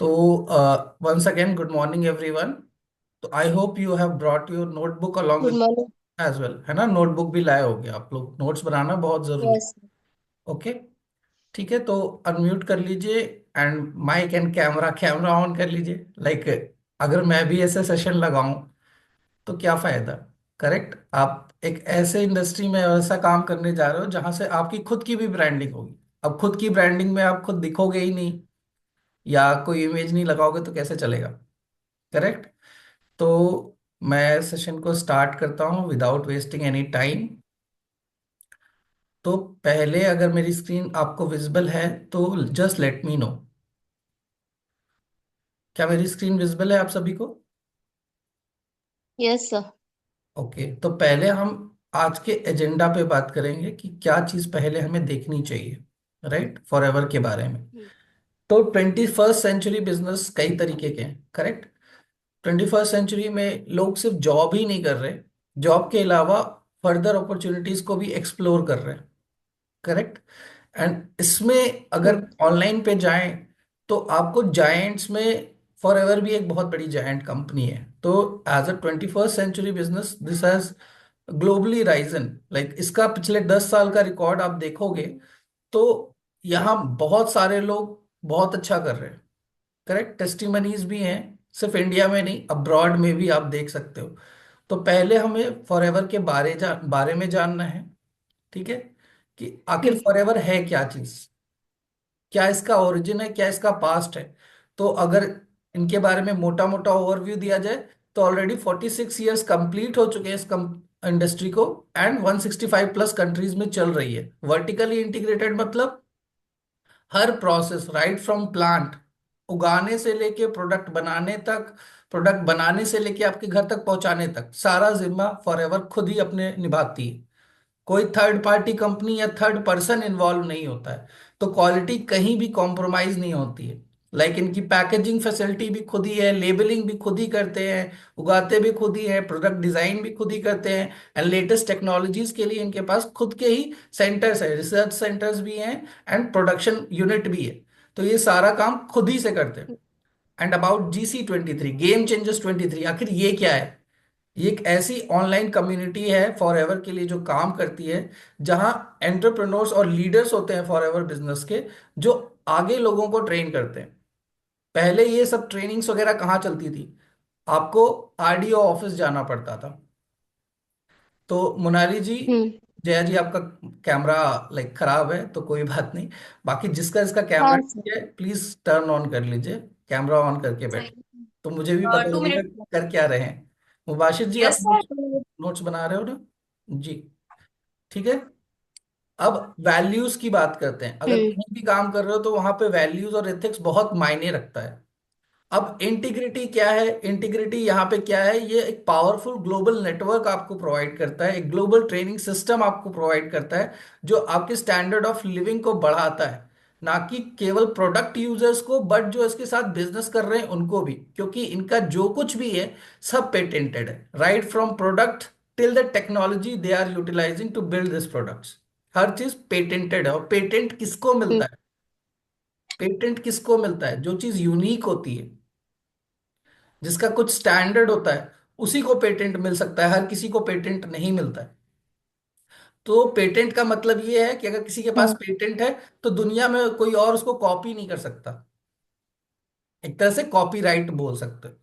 तो once again, good morning everyone. तो I hope you have brought your notebook along good with morning. As well, है ना? Notebook भी लाए होगे आप लोग, नोट्स बनाना बहुत जरूरी। यस। ओके, ठीक है। तो अनम्यूट कर लीजिए and mic and camera camera on कर लीजिए। लाइक अगर मैं भी ऐसे सेशन लगाऊं तो क्या फायदा? करेक्ट। आप एक ऐसे इंडस्ट्री में ऐसा काम करने जा रहे हो जहां से आपकी खुद की भी ब्रांडिंग होगी। अब खुद की ब्रांडिंग में आप खुद दिखोगे ही नहीं या कोई इमेज नहीं लगाओगे तो कैसे चलेगा? करेक्ट। तो मैं सेशन को स्टार्ट करता हूँ विदाउट वेस्टिंग एनी टाइम। तो पहले अगर मेरी स्क्रीन आपको विजिबल है तो जस्ट लेट मी नो। क्या मेरी स्क्रीन विजिबल है आप सभी को? Yes sir. ओके, तो पहले हम आज के एजेंडा पे बात करेंगे कि क्या चीज़ पहले हमें देखनी चाहिए, राइट, फॉर एवर के बारे में। तो 21st सेंचुरी बिजनेस कई तरीके के हैं, करेक्ट। 21st सेंचुरी में लोग सिर्फ जॉब ही नहीं कर रहे, जॉब के अलावा फर्दर अपॉर्चुनिटीज को भी एक्सप्लोर कर रहे हैं, करेक्ट। एंड इसमें अगर ऑनलाइन पे जाएं तो आपको जायंट्स में फॉर एवर भी एक बहुत बड़ी जायंट कंपनी है। तो as a 21st century business this has globally risen. Like इसका पिछले 10 साल का रिकॉर्ड आप देखोगे तो यहाँ बहुत सारे लोग बहुत अच्छा कर रहे हैं, करेक्ट। टेस्टिमनीज भी हैं, सिर्फ इंडिया में नहीं, अब्रॉड में भी आप देख सकते हो। तो पहले हमें फॉरएवर के बारे में जानना है, ठीक है, कि आखिर फॉरएवर है क्या चीज, क्या इसका ओरिजिन है, क्या इसका पास्ट है। तो अगर इनके बारे में मोटा मोटा ओवरव्यू दिया जाए तो ऑलरेडी 46 ईयर्स कंप्लीट हो चुके हैं इस इंडस्ट्री को, एंड 165 प्लस कंट्रीज में चल रही है। वर्टिकली इंटीग्रेटेड मतलब हर प्रोसेस, राइट फ्रॉम प्लांट उगाने से लेके प्रोडक्ट बनाने तक, प्रोडक्ट बनाने से लेके आपके घर तक पहुंचाने तक, सारा जिम्मा फॉरएवर खुद ही अपने निभाती है। कोई थर्ड पार्टी कंपनी या थर्ड पर्सन इन्वॉल्व नहीं होता है। तो क्वालिटी कहीं भी कॉम्प्रोमाइज नहीं होती है। लाइक इनकी पैकेजिंग फैसिलिटी भी खुद ही है, लेबलिंग भी खुद ही करते हैं, उगाते भी खुद ही है, प्रोडक्ट डिजाइन भी खुद ही करते हैं। एंड लेटेस्ट टेक्नोलॉजीज के लिए इनके पास खुद के ही सेंटर्स है, रिसर्च सेंटर्स भी हैं एंड प्रोडक्शन यूनिट भी है। तो ये सारा काम खुद ही से करते हैं। And about GC23 game changers 23, आखिर ये क्या है? ये एक ऐसी ऑनलाइन कम्युनिटी है फॉर एवर के लिए जो काम करती है, जहां एंटरप्रेन्योर्स और लीडर्स होते हैं फॉर एवर बिजनेस के, जो आगे लोगों को ट्रेन करते हैं। पहले ये सब ट्रेनिंग्स वगैरह कहाँ चलती थी? आपको आरडीओ ऑफिस जाना पड़ता था। तो मुनाली जी, जया जी, आपका कैमरा लाइक खराब है तो कोई बात नहीं। बाकी जिसका इसका कैमरा हाँ सर। ठीक है प्लीज टर्न ऑन कर लीजिए, कैमरा ऑन करके बैठिए, तो मुझे भी पता टू लगेगा मिनट कर क्या रहे हैं। मुबाशिर जी, आप यस सर। नोट्स बना रहे हो ना? जी, ठीक है। अब वैल्यूज की बात करते हैं। अगर हम्म। कहीं भी काम कर रहे हो तो वहां पे वैल्यूज और एथिक्स बहुत मायने रखता है। अब इंटीग्रिटी क्या है? इंटीग्रिटी यहाँ पे क्या है? ये एक पावरफुल ग्लोबल नेटवर्क आपको प्रोवाइड करता है, एक ग्लोबल ट्रेनिंग सिस्टम आपको प्रोवाइड करता है, जो आपके स्टैंडर्ड ऑफ लिविंग को बढ़ाता है। ना कि केवल प्रोडक्ट यूजर्स को, बट जो इसके साथ बिजनेस कर रहे हैं उनको भी, क्योंकि इनका जो कुछ भी है सब पेटेंटेड है, right from product till the technology they are utilising to build this products. हर चीज पेटेंटेड है। और पेटेंट किसको मिलता है? पेटेंट किसको मिलता है? जो चीज यूनिक होती है, जिसका कुछ स्टैंडर्ड होता है, उसी को पेटेंट मिल सकता है, हर किसी को पेटेंट नहीं मिलता है। तो पेटेंट का मतलब ये है कि अगर किसी के पास पेटेंट है तो दुनिया में कोई और उसको कॉपी नहीं कर सकता। एक तरह से कॉपीराइट बोल सकते हो।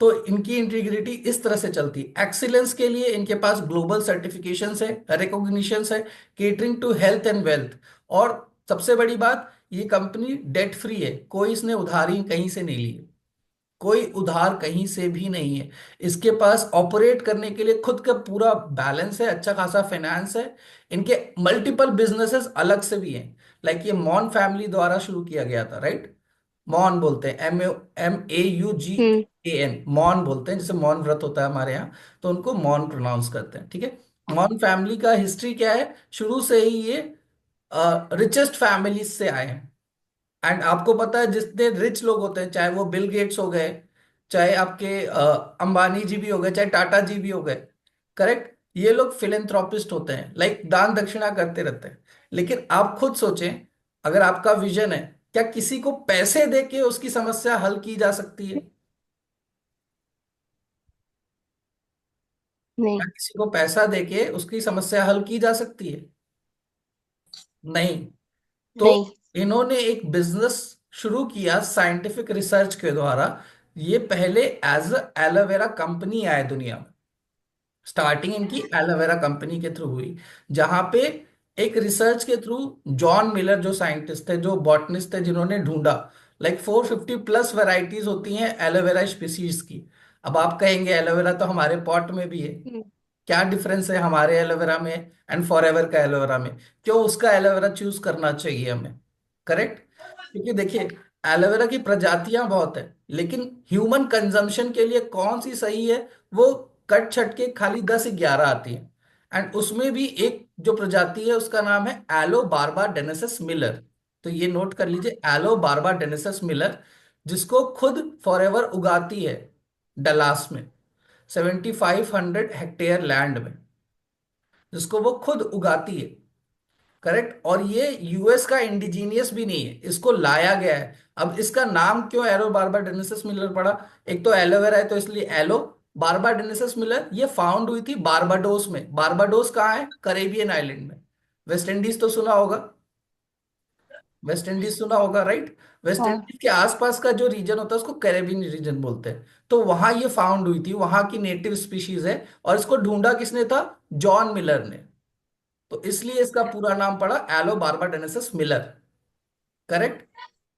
तो इनकी इंटीग्रिटी इस तरह से चलती है। एक्सीलेंस के लिए इनके पास ग्लोबल सर्टिफिकेशंस है, रिकॉग्निशंस है, catering to health and wealth. और सबसे बड़ी बात, ये कंपनी डेट फ्री है, कोई इसने उधारी कहीं से नहीं ली है, कोई उधार कहीं से भी नहीं है। इसके पास ऑपरेट करने के लिए खुद का पूरा बैलेंस है, अच्छा खासा फाइनेंस है। इनके मल्टीपल बिजनेसेस अलग से भी हैं। लाइक ये मॉन फैमिली द्वारा शुरू किया गया था, राइट। मॉन बोलते हैं, MAUGAN, मॉन बोलते हैं, जैसे मौन व्रत होता है हमारे यहाँ, तो उनको मॉन प्रोनाउंस करते हैं, ठीक है। मॉन फैमिली का हिस्ट्री क्या है? शुरू से ही ये रिचेस्ट फैमिली से आए हैं। एंड आपको पता है जितने रिच लोग होते हैं, चाहे वो बिल गेट्स हो गए, चाहे आपके अंबानी जी भी हो गए, चाहे टाटा जी भी हो गए, करेक्ट, ये लोग फिलेंथ्रोपिस्ट होते हैं, लाइक दान दक्षिणा करते रहते हैं। लेकिन आप खुद सोचें, अगर आपका विजन है क्या किसी को पैसे देके उसकी समस्या हल की जा सकती है? क्या नहीं। किसी को पैसा देके उसकी समस्या हल की जा सकती है? नहीं। तो नहीं। इन्होंने एक बिजनेस शुरू किया साइंटिफिक रिसर्च के द्वारा। ये पहले एज अ एलोवेरा कंपनी आए दुनिया में। स्टार्टिंग इनकी एलोवेरा कंपनी के थ्रू हुई, जहां पे एक रिसर्च के थ्रू जॉन मिलर जो साइंटिस्ट थे, जो बॉटनिस्ट थे, जिन्होंने ढूंढा लाइक 450 प्लस वैरायटीज होती हैं एलोवेरा स्पीसीज की। अब आप कहेंगे एलोवेरा तो हमारे पॉट में भी है, हम्म। क्या डिफरेंस है हमारे एलोवेरा में एंड फॉरएवर का एलोवेरा में? क्यों उसका एलोवेरा चूज करना चाहिए हमें? करेक्ट। क्योंकि देखिए, एलोवेरा की प्रजातियां बहुत है, लेकिन ह्यूमन कंजम्पशन के लिए कौन सी सही है, वो कट छट के खाली 10-11 आती हैं। एंड उसमें भी एक जो प्रजाति है उसका नाम है एलो बारबा डेनेसिस मिलर। तो ये नोट कर लीजिए, एलो बारबा डेनेसिस मिलर, जिसको खुद फॉरएवर उगाती है डलास में, 7500 हेक्टेयर लैंड में, जिसको वो खुद उगाती है। करेक्ट। और ये यूएस का इंडिजीनियस भी नहीं है, इसको लाया गया है। अब इसका नाम क्यों एलो बारबा डेनेसिस मिलर पड़ा? एक तो एलोवेरा है तो इसलिए एलो। बारबा डेनेसिस मिलर ये फाउंड हुई थी बारबाडोस में। बारबाडोस कहाँ है? करेबियन आइलैंड में। वेस्ट इंडीज तो सुना होगा, वेस्ट इंडीज सुना होगा, राइट? वेस्ट हाँ। इंडीज के आसपास का जो रीजन होता है उसको कैरेबियन रीजन बोलते हैं। तो वहां ये फाउंड हुई थी, वहां की नेटिव स्पीशीज है। और इसको ढूंढा किसने था? जॉन मिलर ने। तो इसलिए इसका पूरा नाम पड़ा एलो बारबाडेनेसिस मिलर। करेक्ट।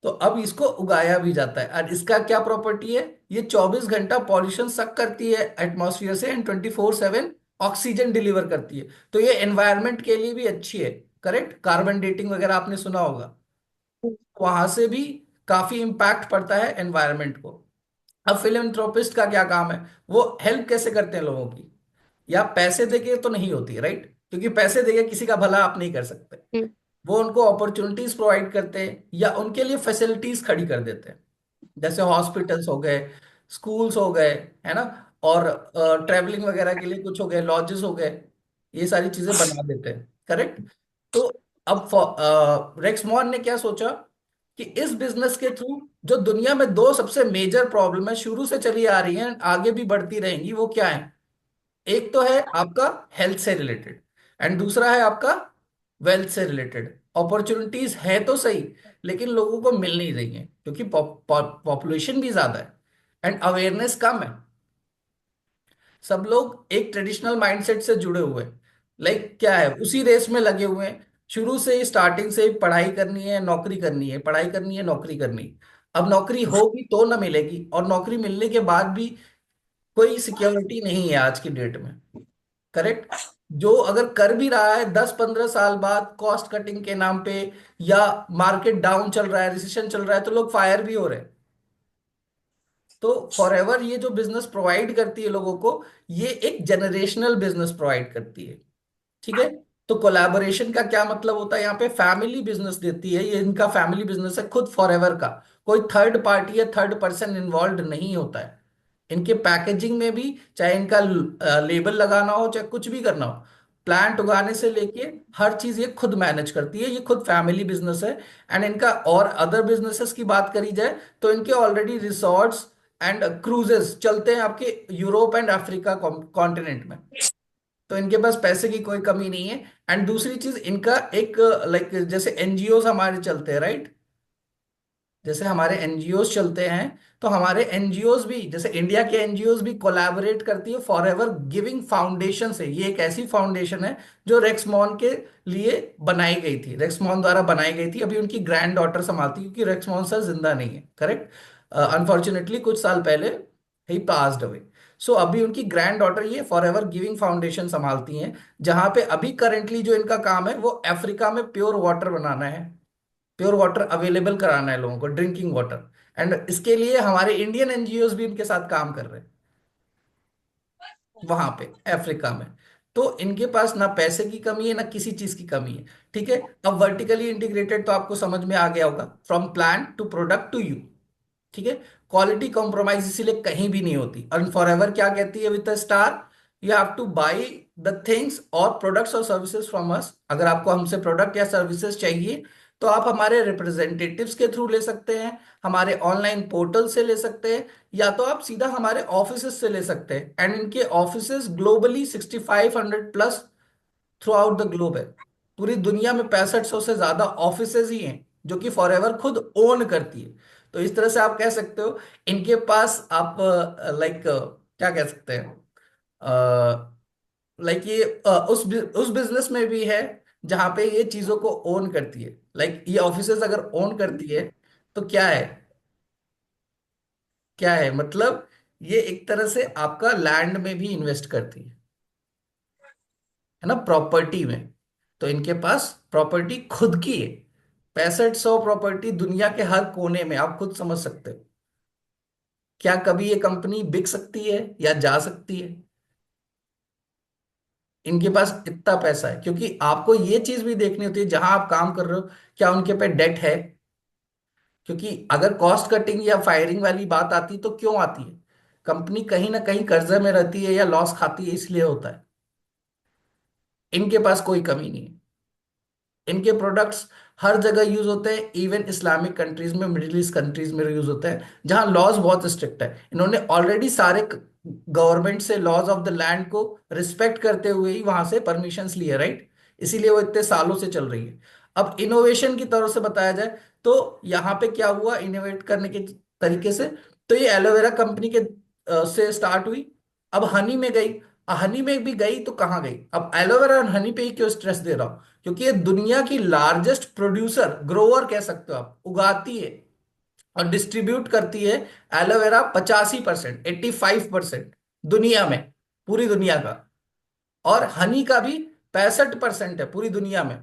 तो अब इसको उगाया भी जाता है, और इसका क्या प्रॉपर्टी है? ये 24 घंटा पॉल्यूशन सक करती है एटमॉस्फेयर से, एंड 24/7 ऑक्सीजन डिलीवर करती है। तो ये एनवायरनमेंट के लिए भी अच्छी है। करेक्ट। कार्बन डेटिंग वगैरह आपने सुना होगा, वहां से भी काफी इंपैक्ट पड़ता है एनवायरनमेंट को। अब फिलेंथ्रोपिस्ट का क्या काम है? वो हेल्प कैसे करते हैं लोगों की? या पैसे देके तो नहीं होती, राइट? क्योंकि पैसे देके किसी का भला आप नहीं कर सकते। हम्म। वो उनको अपॉर्चुनिटीज प्रोवाइड करते हैं या उनके लिए फैसिलिटीज खड़ी कर देते हैं, जैसे हॉस्पिटल्स हो गए, स्कूल्स हो गए, है ना? और ट्रैवलिंग वगैरह के लिए कुछ हो गए, लॉजेस हो गए, ये सारी चीजें बना देते हैं। करेक्ट। तो अब रेक्समॉन ने क्या सोचा कि इस बिजनेस के थ्रू जो दुनिया में दो सबसे मेजर प्रॉब्लम है, शुरू से चली आ रही हैं, आगे भी बढ़ती रहेंगी, वो क्या है? एक तो है आपका हेल्थ से रिलेटेड, एंड दूसरा है आपका वेल्थ से रिलेटेड। अपॉर्चुनिटीज है तो सही, लेकिन लोगों को मिल नहीं रही है क्योंकि पॉपुलेशन भी ज्यादा है एंड अवेयरनेस कम है। सब लोग एक ट्रेडिशनल माइंडसेट से जुड़े हुए हैं, लाइक क्या है, उसी रेस में लगे हुए हैं। शुरू से ही, स्टार्टिंग से ही पढ़ाई करनी है, नौकरी करनी है, पढ़ाई करनी है, नौकरी करनी है। अब नौकरी होगी तो ना मिलेगी, और नौकरी मिलने के बाद भी कोई सिक्योरिटी नहीं है आज की डेट में। करेक्ट। जो अगर कर भी रहा है 10-15 साल बाद कॉस्ट कटिंग के नाम पे, या मार्केट डाउन चल रहा है, रिसेशन चल रहा है, तो लोग फायर भी हो रहे हैं। तो फॉरएवर ये जो बिजनेस प्रोवाइड करती है लोगों को, ये एक जनरेशनल बिजनेस प्रोवाइड करती है। ठीक है। तो कोलैबोरेशन का क्या मतलब होता है? यहाँ पे फैमिली बिजनेस देती है, ये इनका फैमिली बिजनेस है खुद फॉरएवर का। कोई थर्ड पार्टी या थर्ड पर्सन इन्वॉल्व नहीं होता है इनके पैकेजिंग में भी। चाहे इनका लेबल लगाना हो, चाहे कुछ भी करना हो, प्लांट उगाने से लेके हर चीज ये खुद मैनेज करती है। ये खुद फैमिली बिजनेस है। एंड इनका और अदर बिजनेसेस की बात करी जाए तो इनके ऑलरेडी रिसोर्ट्स एंड क्रूजेस चलते हैं आपके यूरोप एंड अफ्रीका कॉन्टिनेंट में। तो इनके पास पैसे की कोई कमी नहीं है। एंड दूसरी चीज, इनका एक लाइक जैसे एनजीओ हमारे चलते हैं, राइट? जैसे हमारे एनजीओज चलते हैं, तो हमारे एनजीओज भी, जैसे इंडिया के एनजीओज भी कोलैबोरेट करती है फॉरएवर गिविंग फाउंडेशन से। ये एक ऐसी फाउंडेशन है जो रेक्समॉन के लिए बनाई गई थी, रेक्समॉन द्वारा बनाई गई थी। अभी उनकी ग्रैंड डॉटर संभालती है, क्योंकि रेक्समॉन सर जिंदा नहीं है। करेक्ट। अनफॉर्चुनेटली कुछ साल पहले ही पास्ड अवे। सो अभी उनकी ग्रैंड डॉटर ये फॉरएवर गिविंग फाउंडेशन संभालती हैं, जहां पे अभी करेंटली जो इनका काम है वो अफ्रीका में प्योर वाटर बनाना है, प्योर वाटर अवेलेबल कराना है लोगों को, ड्रिंकिंग वाटर। एंड इसके लिए हमारे इंडियन एनजीओज भी इनके साथ काम कर रहे हैं वहां पे अफ्रीका में। तो इनके पास ना पैसे की कमी है, ना किसी चीज की कमी है। ठीक है। अब वर्टिकली इंटीग्रेटेड तो आपको समझ में आ गया होगा, from plant to product to you. ठीक है। क्वालिटी कॉम्प्रोमाइज इसीलिए कहीं भी नहीं होती। और फॉरएवर क्या कहती है with star? You have two by the things और प्रोडक्ट्स और सर्विसेज फ्रॉम अस। अगर आपको हमसे प्रोडक्ट या सर्विसेज चाहिए, तो आप हमारे रिप्रेजेंटेटिव्स के थ्रू ले सकते हैं, हमारे ऑनलाइन पोर्टल से ले सकते हैं, या तो आप सीधा हमारे ऑफिसेज से ले सकते हैं। एंड इनके offices globally 6500 plus through out the globe है। पूरी दुनिया में 6500 से ज्यादा ऑफिसेज ही हैं जो कि फॉरएवर खुद ओन करती है। तो इस तरह से आप कह सकते हो इनके पास आप लाइक क्या कह सकते हैं, लाइक ये उस बिजनेस में भी है जहां पे ये चीजों को ओन करती है। लाइक ये ऑफिसेज अगर ओन करती है तो क्या है, क्या है मतलब, ये एक तरह से आपका लैंड में भी इन्वेस्ट करती है ना, प्रॉपर्टी में। तो इनके पास प्रॉपर्टी खुद की है, 6500 प्रॉपर्टी दुनिया के हर कोने में, आप खुद समझ सकते हो। क्या कभी ये कंपनी बिक सकती है या जा सकती है? इनके पास इतना पैसा है, क्योंकि आपको ये चीज भी देखनी होती है जहां आप काम कर रहे हो, क्या उनके पे डेट है? क्योंकि अगर कॉस्ट कटिंग या फायरिंग वाली बात आती तो क्यों आती है? कंपनी कहीं ना कहीं कर्जे में रहती है या लॉस खाती है, इसलिए होता है। इनके पास कोई कमी नहीं है। इनके प्रोडक्ट्स हर जगह यूज होते हैं, इवन इस्लामिक कंट्रीज में, मिडिल ईस्ट कंट्रीज में यूज होते हैं जहां लॉज बहुत स्ट्रिक्ट है। इन्होंने ऑलरेडी सारे गवर्नमेंट से लॉज ऑफ द लैंड को रिस्पेक्ट करते हुए ही वहां से परमिशंस लिए, राइट? इसीलिए वो इतने सालों से चल रही है। अब इनोवेशन की तरफ से बताया जाए तो यहाँ पे क्या हुआ इनोवेट करने के तरीके से, तो ये एलोवेरा कंपनी के से स्टार्ट हुई, अब हनी में गई। हनी में भी गई तो कहाँ गई, अब एलोवेरा और हनी पे ही क्यों स्ट्रेस दे रहा हूँ, क्योंकि ये दुनिया की लार्जेस्ट प्रोड्यूसर, ग्रोअर कह सकते हो आप, उगाती है और डिस्ट्रीब्यूट करती है एलोवेरा 85%, 85% दुनिया में, पूरी दुनिया का। और हनी का भी 65% है पूरी दुनिया में।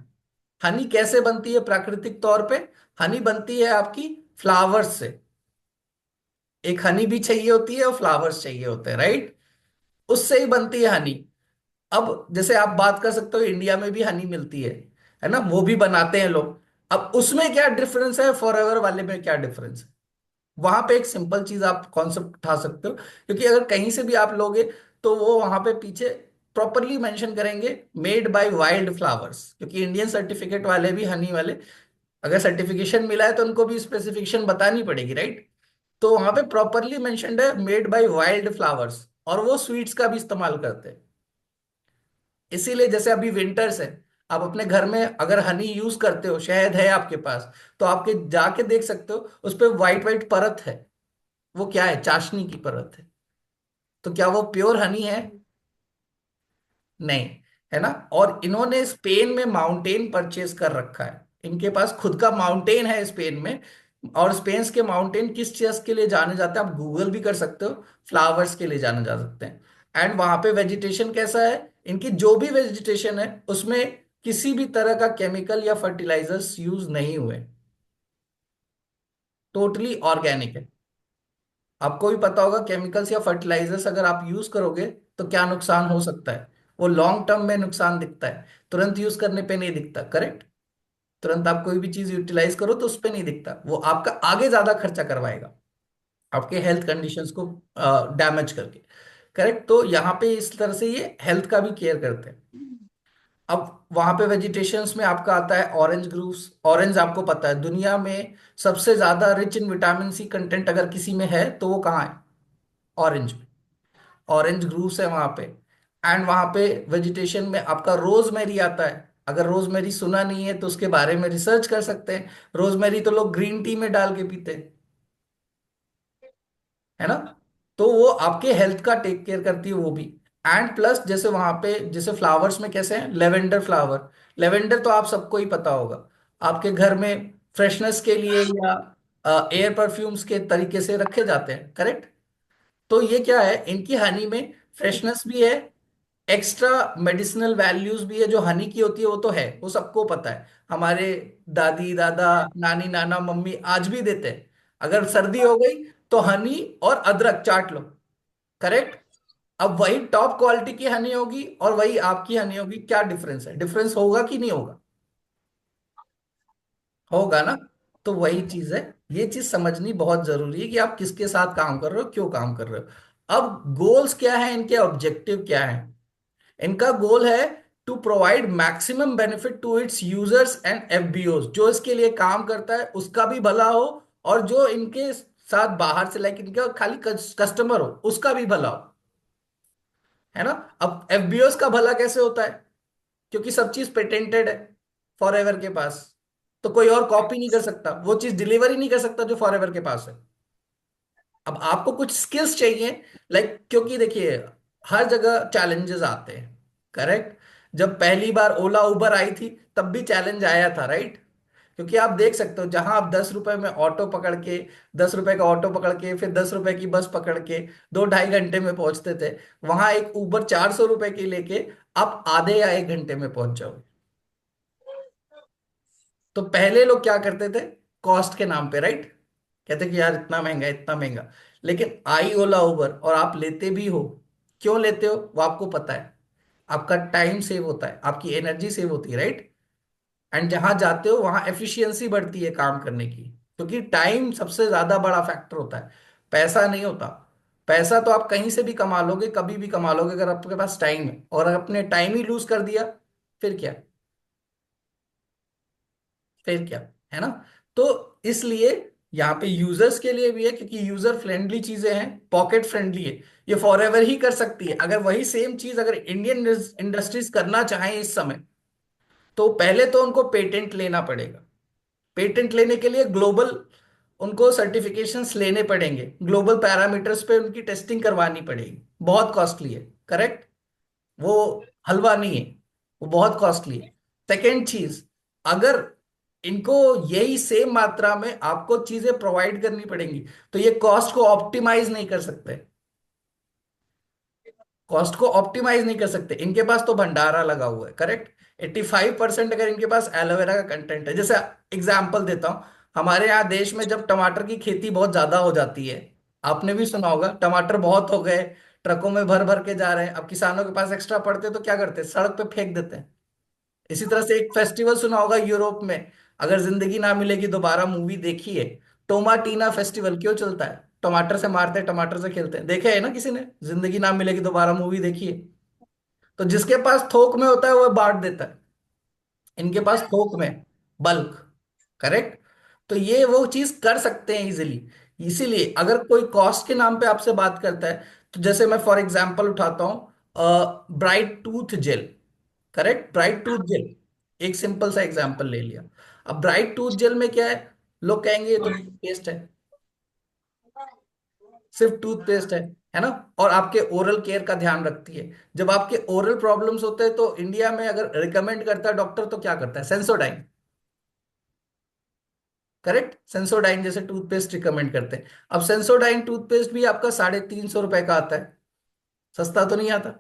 हनी कैसे बनती है प्राकृतिक तौर पे? हनी बनती है आपकी फ्लावर्स से। एक हनी भी चाहिए होती है और फ्लावर्स चाहिए होते हैं, राइट? उससे ही बनती है हनी। अब जैसे आप बात कर सकते हो इंडिया में भी हनी मिलती है ना, वो भी बनाते हैं लोग। अब उसमें क्या डिफरेंस है, फॉरएवर वाले में क्या डिफरेंस है? वहां पे एक सिंपल चीज आप कॉन्सेप्ट उठा सकते हो, क्योंकि अगर कहीं से भी आप लोगे तो वो वहां पे पीछे प्रॉपरली मेंशन करेंगे मेड बाय वाइल्ड फ्लावर्स, क्योंकि इंडियन सर्टिफिकेट वाले भी हनी वाले, अगर सर्टिफिकेशन मिला है तो उनको भी स्पेसिफिकेशन बतानी पड़ेगी, राइट? तो वहां पे प्रॉपरली मेंशन्ड है मेड बाय वाइल्ड फ्लावर्स, और वो स्वीट्स का भी इस्तेमाल करते हैं। इसीलिए जैसे अभी विंटर्स है, आप अपने घर में अगर हनी यूज करते हो, शहद है आपके पास, तो आपके जाके देख सकते हो उस पे व्हाइट व्हाइट परत है। वो क्या है, चाशनी की परत है। तो क्या वो प्योर हनी है? नहीं, है ना। और इन्होंने स्पेन में माउंटेन परचेज कर रखा है, इनके पास खुद का माउंटेन है स्पेन में। और स्पेन के माउंटेन किस चीज के लिए जाने जाते हैं, आप गूगल भी कर सकते हो, फ्लावर्स के लिए जाने जा सकते हैं। एंड वहां पे वेजिटेशन कैसा है, इनकी जो भी वेजिटेशन है उसमें किसी भी तरह का केमिकल या फर्टिलाइजर्स यूज नहीं हुए, टोटली ऑर्गेनिक है। आपको भी पता होगा केमिकल्स या फर्टिलाइजर्स अगर आप यूज करोगे तो क्या नुकसान हो सकता है। वो लॉन्ग टर्म में नुकसान दिखता है, तुरंत यूज करने पे नहीं दिखता, करेक्ट? तुरंत आप कोई भी चीज यूटिलाइज करो तो उस पे नहीं दिखता, वो आपका आगे ज्यादा खर्चा करवाएगा, आपके हेल्थ कंडीशंस को डैमेज करके। करेक्ट, तो यहाँ पे इस तरह से ये हेल्थ का भी केयर करते हैं। अब वहां पे वेजिटेशंस में आपका आता है ऑरेंज ग्रूव्स। ऑरेंज आपको पता है दुनिया में सबसे ज्यादा rich in vitamin C content अगर किसी में है तो वो कहाँ है? ऑरेंज में। ऑरेंज ग्रूव्स है वहां पे। एंड वहां पे वेजिटेशन में आपका रोजमेरी आता है। अगर रोजमेरी सुना नहीं है तो उसके बारे में रिसर्च कर सकते हैं। रोजमेरी तो लोग ग्रीन टी में डाल के पीते हैं, है ना। तो वो आपके हेल्थ का टेक केयर करती है वो भी। एंड प्लस जैसे वहां पे जैसे फ्लावर्स में कैसे हैं, लेवेंडर फ्लावर। लेवेंडर तो आप सबको ही पता होगा, आपके घर में फ्रेशनेस के लिए या एयर परफ्यूम्स के तरीके से रखे जाते हैं, करेक्ट? तो ये क्या है, इनकी हनी में फ्रेशनेस भी है, एक्स्ट्रा मेडिसिनल वैल्यूज भी है जो हनी की होती है, वो तो है, वो सबको पता है। हमारे दादी दादा, नानी नाना मम्मी आज भी देते हैं। अगर सर्दी हो गई तो हनी और अदरक चाट लो, करेक्ट? अब वही टॉप क्वालिटी की हनी होगी और वही आपकी हनी होगी, क्या डिफरेंस है? डिफरेंस होगा कि नहीं होगा? होगा ना। तो वही चीज है, ये चीज समझनी बहुत जरूरी है कि आप किसके साथ काम कर रहे हो, क्यों काम कर रहे हो। अब गोल्स क्या है इनके, ऑब्जेक्टिव क्या है? इनका गोल है to provide maximum benefit to its users and FBOs, जो इसके लिए काम करता है उसका भी भला हो, और जो इनके साथ बाहर से लाइक इनका खाली कस्टमर हो उसका भी भला हो, है ना। अब एफबीओज का भला कैसे होता है? क्योंकि सब चीज पेटेंटेड है फॉर एवर के पास, तो कोई और कॉपी नहीं कर सकता, वो चीज डिलीवर ही नहीं कर सकता जो फॉर एवर के पास है। अब आपको कुछ स्किल्स चाहिए, लाइक क्योंकि देखिए हर जगह चैलेंजेस आते हैं, करेक्ट। जब पहली बार ओला उबर आई थी तब भी चैलेंज आया था, राइट। क्योंकि आप देख सकते हो जहां आप 10 रुपए में ऑटो पकड़ के, 10 रुपए का ऑटो पकड़ के फिर 10 रुपए की बस पकड़ के 2-2.5 घंटे में पहुंचते थे, वहां एक उबर 400 रुपए की लेके आप आधे या 1 घंटे में पहुंच जाओगे। तो पहले लोग क्या करते थे? कॉस्ट के नाम पे, राइट, कहते कि यार इतना महंगा है, इतना महंगा। लेकिन आई ओला उबर और आप लेते भी हो, क्यों लेते हो वो आपको पता है, आपका टाइम सेव होता है, आपकी एनर्जी सेव होती है, राइट। एंड जहां जाते हो वहां एफिशिएंसी बढ़ती है काम करने की, क्योंकि टाइम सबसे ज्यादा बड़ा फैक्टर होता है, पैसा नहीं होता। पैसा तो आप कहीं से भी कमा लोगे, कभी भी कमा लोगे, अगर आपके पास टाइम है, और अगर अपने टाइम ही लूज कर दिया फिर क्या? फिर क्या, है ना। तो इसलिए यहाँ पे यूजर्स के लिए भी है, क्योंकि यूजर फ्रेंडली चीजें हैं, पॉकेट फ्रेंडली है, ये फॉर एवर ही कर सकती है। अगर वही सेम चीज अगर इंडियन इंडस्ट्रीज करना चाहें इस समय, तो पहले तो उनको पेटेंट लेना पड़ेगा। पेटेंट लेने के लिए ग्लोबल उनको सर्टिफिकेशंस लेने पड़ेंगे, ग्लोबल पैरामीटर्स पे उनकी टेस्टिंग करवानी पड़ेगी, बहुत कॉस्टली है, करेक्ट। वो हलवा नहीं है, वो बहुत कॉस्टली है। सेकेंड चीज, अगर इनको यही सेम मात्रा में आपको चीजें प्रोवाइड करनी पड़ेंगी, तो ये कॉस्ट को ऑप्टिमाइज नहीं कर सकते, कॉस्ट को ऑप्टिमाइज नहीं कर सकते। इनके पास तो भंडारा लगा हुआ है, करेक्ट। 85% अगर इनके पास एलोवेरा का कंटेंट है, जैसे एग्जाम्पल देता हूं, हमारे यहाँ देश में जब टमाटर की खेती बहुत ज्यादा हो जाती है, आपने भी सुना होगा टमाटर बहुत हो गए, ट्रकों में भर भर के जा रहे हैं, अब किसानों के पास एक्स्ट्रा पड़ते हैं तो क्या करते हैं? सड़क पे फेंक देते हैं। इसी तरह से एक फेस्टिवल सुना होगा यूरोप में, अगर जिंदगी ना मिलेगी दोबारा मूवी देखी है, टोमाटीना फेस्टिवल क्यों चलता है? टमाटर से मारते हैं, टमाटर से खेलते हैं, देखे है ना किसी ने जिंदगी ना मिलेगी दोबारा मूवी देखी है? तो जिसके पास थोक में होता है वह बांट देता है, इनके पास थोक में, बल्क, करेक्ट। तो ये वो चीज कर सकते हैं इजीली। इसीलिए अगर कोई कॉस्ट के नाम पे आपसे बात करता है, तो जैसे मैं फॉर एग्जांपल उठाता हूं bright tooth gel, correct, bright tooth gel, एक सिंपल सा एग्जांपल ले लिया। अब ब्राइट टूथ जेल में क्या है? लोग कहेंगे ये तो टूथपेस्ट है, सिर्फ टूथपेस्ट है ना, और आपके ओरल केयर का ध्यान रखती है। जब आपके ओरल प्रॉब्लम्स होते हैं तो इंडिया में अगर रिकमेंड करता है डॉक्टर तो क्या करता है? सेंसोडाइन, करेक्ट, सेंसोडाइन जैसे टूथपेस्ट रिकमेंड करते हैं। अब सेंसोडाइन टूथपेस्ट भी आपका 350 रुपए का आता है, सस्ता तो नहीं आता।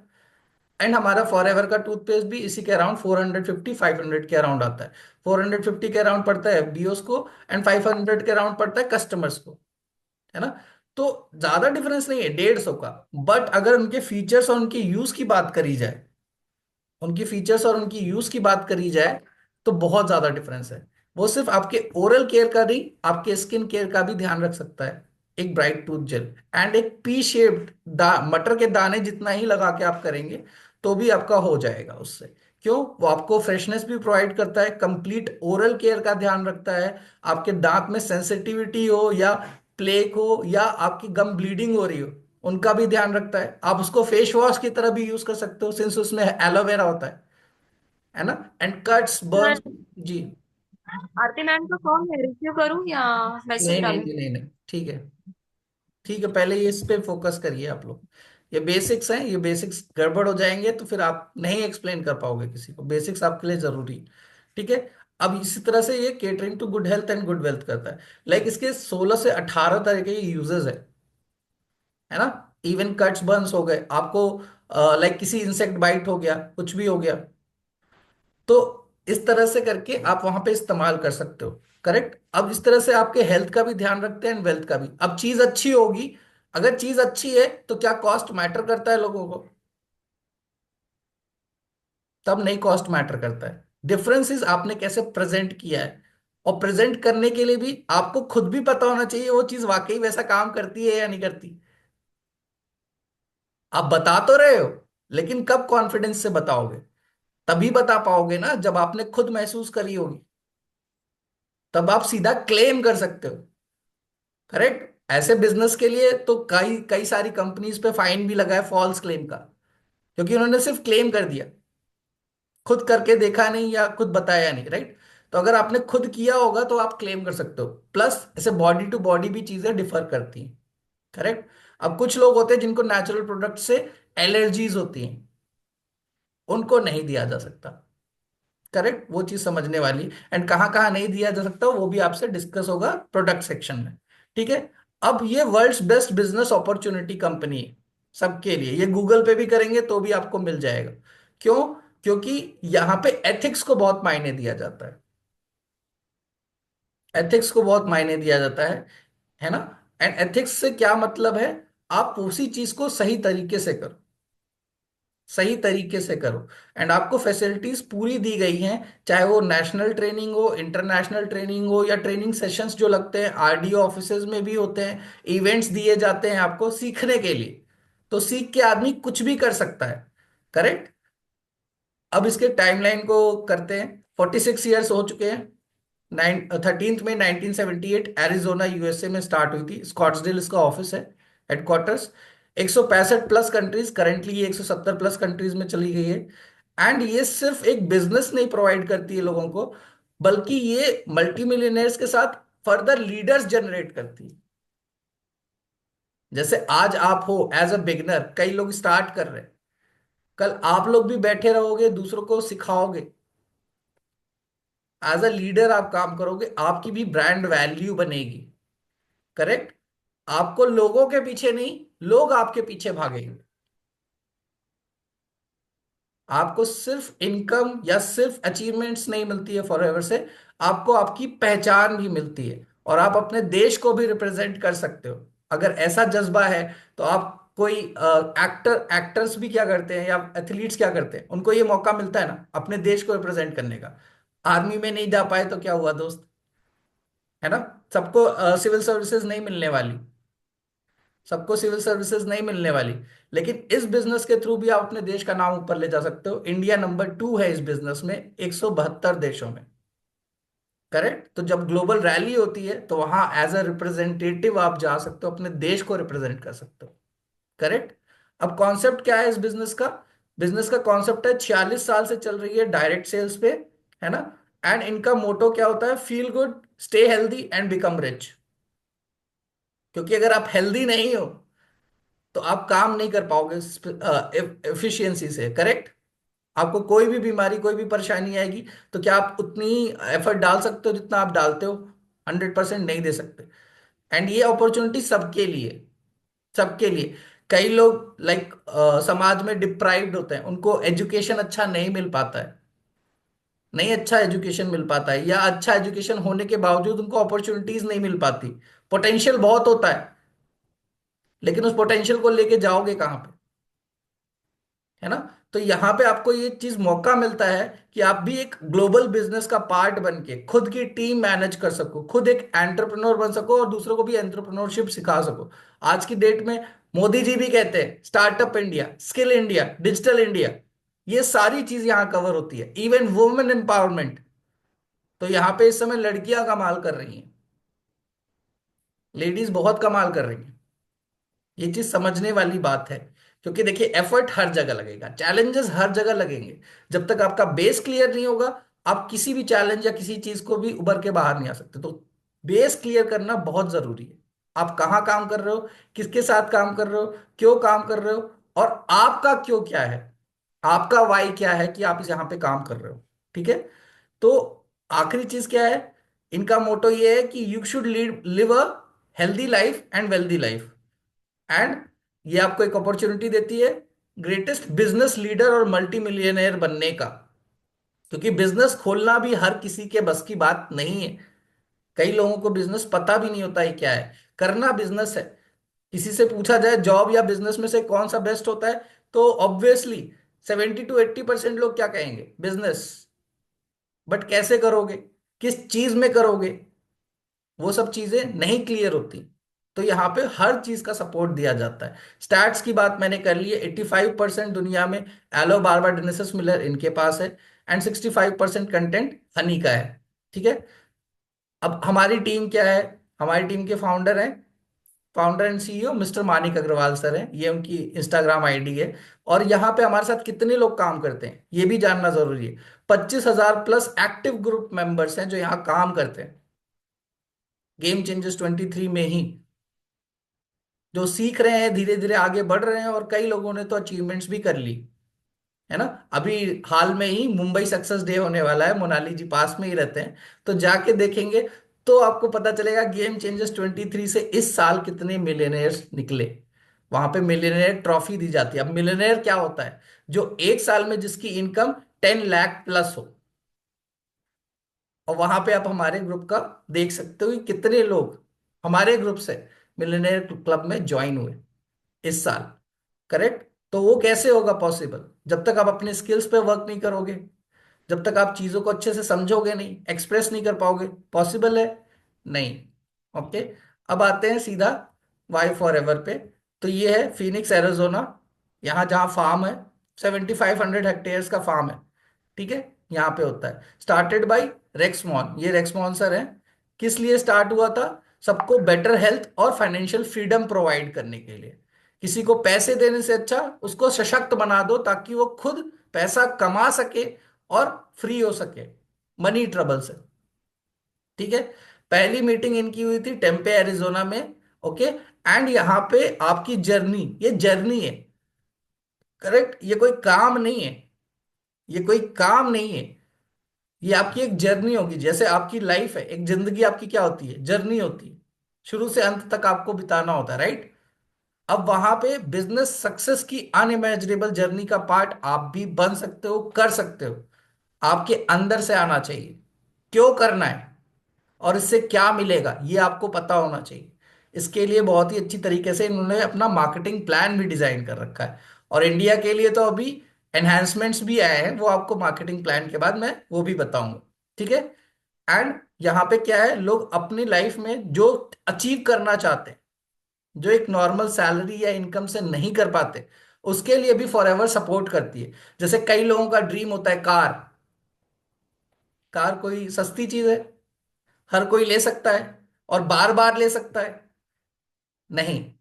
एंड हमारा फॉर एवर का टूथपेस्ट भी इसी के अराउंड 450-500 के अराउंड आता है। 450 के अराउंड पड़ता है बीओस को, एंड 500 के अराउंड पड़ता है कस्टमर्स को, है ना। तो ज्यादा डिफरेंस नहीं है, 150 का। बट अगर उनके फीचर्स और उनके यूज की बात करी जाए, उनकी फीचर्स और उनकी यूज की बात करी जाए, तो बहुत ज्यादा डिफरेंस है। वो सिर्फ आपके ओरल केयर का नहीं, आपके स्किन केयर का भी ध्यान रख सकता है, एक ब्राइट टूथ जेल। एंड एक पी शेप्ड मटर के दाने जितना ही लगा के आप करेंगे तो भी आपका हो जाएगा उससे। क्यों? वो आपको फ्रेशनेस भी प्रोवाइड करता है, कंप्लीट ओरल केयर का ध्यान रखता है, आपके दांत में सेंसिटिविटी हो या प्लेक हो या आपकी गम ब्लीडिंग हो रही हो उनका भी ध्यान रखता है। आप उसको फेस वॉश की तरह भी यूज कर सकते हो, सिंस उसमें एलोवेरा होता है ना। एंड कट्स मैं बर्न्स। जी। आरती मैम का फॉर्म है, रिसीव करूँ या मैसेज नहीं नहीं डालूं? नहीं नहीं नहीं, ठीक है, ठीक है, पहले ये इस पे फोकस करिए आप लोग। ये बेसिक्स हैं, ये बेसिक्स गड़बड़ हो जाएंगे तो फिर आप नहीं एक्सप्लेन कर पाओगे किसी को, बेसिक्स आपके लिए जरूरी है, ठीक है। अब इसी तरह से ये catering to good health and good wealth करता है। लाइक इसके 16 से 18 तरह के यूजेस है ना। इवन कट्स बर्न्स हो गए आपको, लाइक किसी इंसेक्ट बाइट हो गया, कुछ भी हो गया, तो इस तरह से करके आप वहां पे इस्तेमाल कर सकते हो, करेक्ट। अब इस तरह से आपके हेल्थ का भी ध्यान रखते हैं एंड वेल्थ का भी। अब चीज अच्छी होगी, अगर चीज अच्छी है तो क्या कॉस्ट मैटर करता है लोगों को? तब नहीं कॉस्ट मैटर करता है, डिफरेंस इज आपने कैसे प्रेजेंट किया है। और प्रेजेंट करने के लिए भी आपको खुद भी पता होना चाहिए वो चीज वाकई वैसा काम करती है या नहीं करती। आप बता तो रहे हो, लेकिन कब कॉन्फिडेंस से बताओगे? तभी बता पाओगे ना जब आपने खुद महसूस करी होगी, तब आप सीधा क्लेम कर सकते हो। करेक्ट। ऐसे बिजनेस के लिए तो कई कई सारी कंपनीज पे फाइन भी लगा है फॉल्स क्लेम का, क्योंकि उन्होंने सिर्फ क्लेम कर दिया, खुद करके देखा नहीं या खुद बताया नहीं, राइट। तो अगर आपने खुद किया होगा तो आप क्लेम कर सकते हो। प्लस ऐसे बॉडी टू बॉडी भी चीजें डिफर करती हैं। करेक्ट। अब कुछ लोग होते हैं जिनको नेचुरल प्रोडक्ट से एलर्जीज होती हैं, उनको नहीं दिया जा सकता। करेक्ट, वो चीज समझने वाली। एंड कहाँ कहाँ नहीं दिया जा सकता वो भी आपसे डिस्कस होगा प्रोडक्ट सेक्शन में। ठीक है। अब ये world's best business opportunity company है सबके लिए, ये गूगल पे भी करेंगे तो भी आपको मिल जाएगा। क्यों? क्योंकि यहाँ पे एथिक्स को बहुत मायने दिया जाता है। एथिक्स को बहुत मायने दिया जाता है ना। एंड एथिक्स से क्या मतलब है? आप उसी चीज को सही तरीके से करो, सही तरीके से करो। एंड आपको फैसिलिटीज पूरी दी गई हैं, चाहे वो नेशनल ट्रेनिंग हो, इंटरनेशनल ट्रेनिंग हो, या ट्रेनिंग सेशंस जो लगते हैं आरडीओ ऑफिसेज में भी होते हैं, इवेंट्स दिए जाते हैं आपको सीखने के लिए। तो सीख के आदमी कुछ भी कर सकता है। करेक्ट। अब इसके टाइमलाइन को करते हैं। 46 ईयर्स हो चुके हैं। 13 मई 1978 एरिजोना यूएसए में स्टार्ट हुई थी, स्कॉट्सडेल इसका ऑफिस है, हेडक्वार्टर्स। 165 प्लस कंट्रीज, करेंटली ये 170 प्लस कंट्रीज में चली गई है। एंड ये सिर्फ एक बिजनेस नहीं प्रोवाइड करती है लोगों को, बल्कि ये मल्टी मिलियनर्स के साथ फर्दर लीडर्स जनरेट करती है। जैसे आज आप हो एज अ बिगनर, कई लोग स्टार्ट कर रहे हैं, कल आप लोग भी बैठे रहोगे दूसरों को सिखाओगे, एज अ लीडर आप काम करोगे, आपकी भी ब्रांड वैल्यू बनेगी। करेक्ट। आपको लोगों के पीछे नहीं, लोग आपके पीछे भागेंगे। आपको सिर्फ इनकम या सिर्फ अचीवमेंट्स नहीं मिलती है फॉरएवर से, आपको आपकी पहचान भी मिलती है, और आप अपने देश को भी रिप्रेजेंट कर सकते हो। अगर ऐसा जज्बा है तो आप कोई एक्टर्स भी क्या करते हैं या एथलीट्स क्या करते हैं, उनको ये मौका मिलता है ना अपने देश को रिप्रेजेंट करने का। आर्मी में नहीं जा पाए तो क्या हुआ दोस्त, है ना। सबको सिविल सर्विसेज नहीं मिलने वाली, सबको सिविल सर्विसेज नहीं मिलने वाली। लेकिन इस बिजनेस के थ्रू भी आप अपने देश का नाम ऊपर ले जा सकते हो। इंडिया नंबर 2 है इस बिजनेस में 172 देशों में। करेक्ट। तो जब ग्लोबल रैली होती है तो वहां एज अ रिप्रेजेंटेटिव आप जा सकते हो, अपने देश को रिप्रेजेंट कर सकते हो। करेक्ट। अब कॉन्सेप्ट क्या है इस बिजनेस का? बिजनेस का कॉन्सेप्ट है, 46 साल से चल रही है डायरेक्ट सेल्स पे, है ना। एंड इनका मोटो क्या होता है? Feel good, stay healthy and become rich. क्योंकि अगर आप हेल्दी नहीं हो तो आप काम नहीं कर पाओगे एफिशिएंसी से। करेक्ट। आपको कोई भी बीमारी, कोई भी परेशानी आएगी तो क्या आप उतनी एफर्ट डाल सकते हो जितना आप डालते हो? 100% नहीं दे सकते। एंड ये अपॉर्चुनिटी सबके लिए, सबके लिए। कई लोग लाइक समाज में डिप्राइव्ड होते हैं, उनको एजुकेशन अच्छा नहीं मिल पाता है, नहीं अच्छा एजुकेशन मिल पाता है, या अच्छा एजुकेशन होने के बावजूद उनको अपॉर्चुनिटीज नहीं मिल पाती। पोटेंशियल बहुत होता है, लेकिन उस पोटेंशियल को लेके जाओगे कहाँ पे, है ना। तो यहाँ पे आपको ये चीज मौका मिलता है कि आप भी एक ग्लोबल बिजनेस का पार्ट बन के खुद की टीम मैनेज कर सको, खुद एक एंटरप्रेन्योर बन सको और दूसरों को भी एंटरप्रेन्योरशिप सिखा सको। आज की डेट में मोदी जी भी कहते हैं startup India, skill India, digital India, ये सारी चीज यहाँ कवर होती है। इवन वुमेन एम्पावरमेंट, तो यहाँ पे इस समय लड़कियां कमाल कर रही हैं, लेडीज बहुत कमाल कर रही हैं। ये चीज समझने वाली बात है। क्योंकि देखिए एफर्ट हर जगह लगेगा, चैलेंजेस हर जगह लगेंगे। जब तक आपका बेस क्लियर नहीं होगा, आप किसी भी चैलेंज या किसी चीज को भी उभर के बाहर नहीं आ सकते। तो बेस क्लियर करना बहुत जरूरी है। आप कहाँ काम कर रहे हो, किसके साथ काम कर रहे हो, क्यों काम कर रहे हो, और आपका क्यों क्या है, आपका वाई क्या है कि आप इस यहाँ पे काम कर रहे हो। ठीक है। तो आखिरी चीज क्या है? इनका मोटो ये है कि you should live a healthy life and wealthy life. And ये आपको एक अपॉर्चुनिटी देती है ग्रेटेस्ट बिजनेस लीडर और मल्टी मिलियनेयर बनने का। क्योंकि बिजनेस खोलना भी हर किसी के बस की बात नहीं है। कई लोगों को बिजनेस पता भी नहीं होता है क्या है, करना बिजनेस है। किसी से पूछा जाए जॉब या बिजनेस में से कौन सा बेस्ट होता है, तो ऑब्वियसली 70 to 80% लोग क्या कहेंगे? बिजनेस। बट कैसे करोगे, किस चीज में करोगे, वो सब चीजें नहीं क्लियर होती। तो यहाँ पे हर चीज का सपोर्ट दिया जाता है। स्टैट्स की बात मैंने कर ली है, 85% दुनिया में एलो बार्बाडेनेसिस मिलर इनके पास है, एंड 65% कंटेंट हनी का है। ठीक है। अब हमारी टीम क्या है? हमारी टीम के founder and CEO mister Manik Agarwal sir हैं, ये उनकी इंस्टाग्राम आईडी है। और यहाँ पे हमारे साथ कितने लोग काम करते हैं ये भी जानना जरूरी है। 25,000 प्लस एक्टिव ग्रुप मेंबर्स हैं जो यहाँ काम करते हैं गेम चेंजर्स 23 में ही, जो सीख रहे हैं, धीरे धीरे आगे बढ़ रहे हैं, और कई लोगों ने तो अचीवमेंट्स भी कर ली है ना। अभी हाल में ही मुंबई सक्सेस डे होने वाला है, मोनाली जी पास में ही रहते हैं, तो जाके देखेंगे तो आपको पता चलेगा गेम चेंजर्स 23 से इस साल कितने मिलियनेयर्स निकले। वहां पे मिलियनेयर ट्रॉफी दी जाती है। अब मिलियनेयर क्या होता है? जो एक साल में जिसकी इनकम 10 लाख प्लस हो। और वहां पे आप हमारे ग्रुप का देख सकते हो कि कितने लोग हमारे ग्रुप से मिलियनेयर क्लब में ज्वाइन हुए इस साल। करेक्ट। तो वो कैसे होगा पॉसिबल? जब तक आप अपने स्किल्स पे वर्क नहीं करोगे, जब तक आप चीजों को अच्छे से समझोगे नहीं, एक्सप्रेस नहीं कर पाओगे, पॉसिबल है नहीं। ओके। अब आते हैं सीधा वाई फॉर एवर पे। तो ये है फिनिक्स एरिजोना, यहाँ जहाँ फार्म है, 7,500 हेक्टेयर्स का फार्म है। ठीक है। यहाँ पे होता है, स्टार्टेड बाय रेक्समॉन, ये रेक्समॉन सर हैं। किस लिए स्टार्ट हुआ था? सबको बेटर हेल्थ और फाइनेंशियल फ्रीडम प्रोवाइड करने के लिए। किसी को पैसे देने से अच्छा उसको सशक्त बना दो, ताकि वो खुद पैसा कमा सके और फ्री हो सके मनी ट्रबल से। ठीक है। पहली मीटिंग इनकी हुई थी टेम्पे एरिजोना में। ओके। एंड यहाँ पे आपकी जर्नी, ये जर्नी है। करेक्ट। ये कोई काम नहीं है, ये कोई काम नहीं है, ये आपकी एक जर्नी होगी। जैसे आपकी लाइफ है, एक जिंदगी आपकी क्या होती है? जर्नी होती है। शुरू से अंत तक आपको बिताना होता है, राइट। अब वहां पे बिजनेस सक्सेस की अनइमेजिनेबल जर्नी का पार्ट आप भी बन सकते हो, कर सकते हो। आपके अंदर से आना चाहिए क्यों करना है और इससे क्या मिलेगा, ये आपको पता होना चाहिए। इसके लिए बहुत ही अच्छी तरीके से इन्होंने अपना मार्केटिंग प्लान भी डिजाइन कर रखा है। और इंडिया के लिए तो अभी एनहांसमेंट्स भी आए हैं, वो आपको मार्केटिंग प्लान के बाद मैं वो भी बताऊंगा। ठीक है। एंड यहाँ पे क्या है, लोग अपनी लाइफ में जो अचीव करना चाहते हैं, जो एक नॉर्मल सैलरी या इनकम से नहीं कर पाते, उसके लिए भी फॉरएवर सपोर्ट करती है। जैसे कई लोगों का ड्रीम होता है कार। कार कोई सस्ती चीज है? हर कोई ले सकता है और बार बार ले सकता है? नहीं।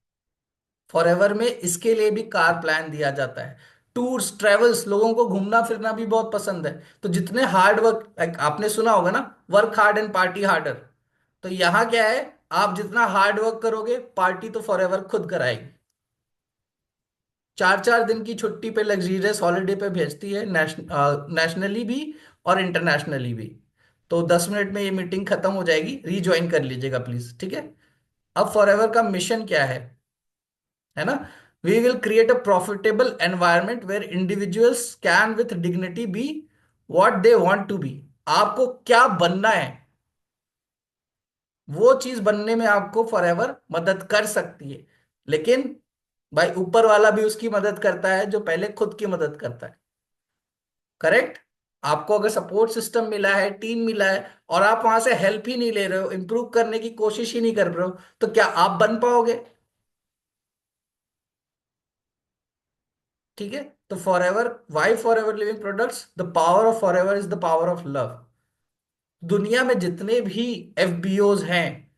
फॉरएवर में इसके लिए भी कार प्लान दिया जाता है। टूर्स ट्रेवल्स, लोगों को घूमना फिरना भी बहुत पसंद है, तो जितने हार्ड वर्क, लाइक आपने सुना होगा ना, work hard and party harder. तो यहाँ क्या है, आप जितना हार्ड वर्क करोगे, पार्टी तो फॉरएवर खुद कराएगी। 4-4 दिन की छुट्टी पे, लग्जरियस हॉलीडे पे भेजती है, नेशनली भी और इंटरनेशनली भी। तो 10 मिनट में ये मीटिंग खत्म हो जाएगी, रीज्वाइन कर लीजिएगा प्लीज। ठीक है। अब फॉरएवर का मिशन क्या है ना? We will create a profitable environment where individuals can with dignity be what they want to be. आपको क्या बनना है, वो चीज बनने में आपको फॉरएवर मदद कर सकती है। लेकिन भाई ऊपर वाला भी उसकी मदद करता है जो पहले खुद की मदद करता है। करेक्ट। आपको अगर सपोर्ट सिस्टम मिला है, टीम मिला है, और आप वहां से हेल्प ही नहीं ले रहे हो, इंप्रूव करने की कोशिश ही नहीं कर रहे हो, तो क्या आप बन पाओगे? ठीक है। तो Forever, why Forever Living Products, the power of Forever is the power of love. दुनिया में जितने भी एफबीओज हैं,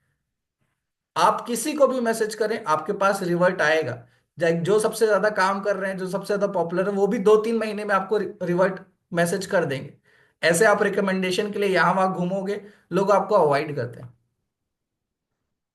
आप किसी को भी मैसेज करें, आपके पास रिवर्ट आएगा। जो सबसे ज्यादा काम कर रहे हैं, जो सबसे ज्यादा पॉपुलर है, वो भी 2-3 महीने में आपको रिवर्ट मैसेज कर देंगे। ऐसे आप रिकमेंडेशन के लिए यहां वहां घूमोगे, लोग आपको अवॉइड करते हैं।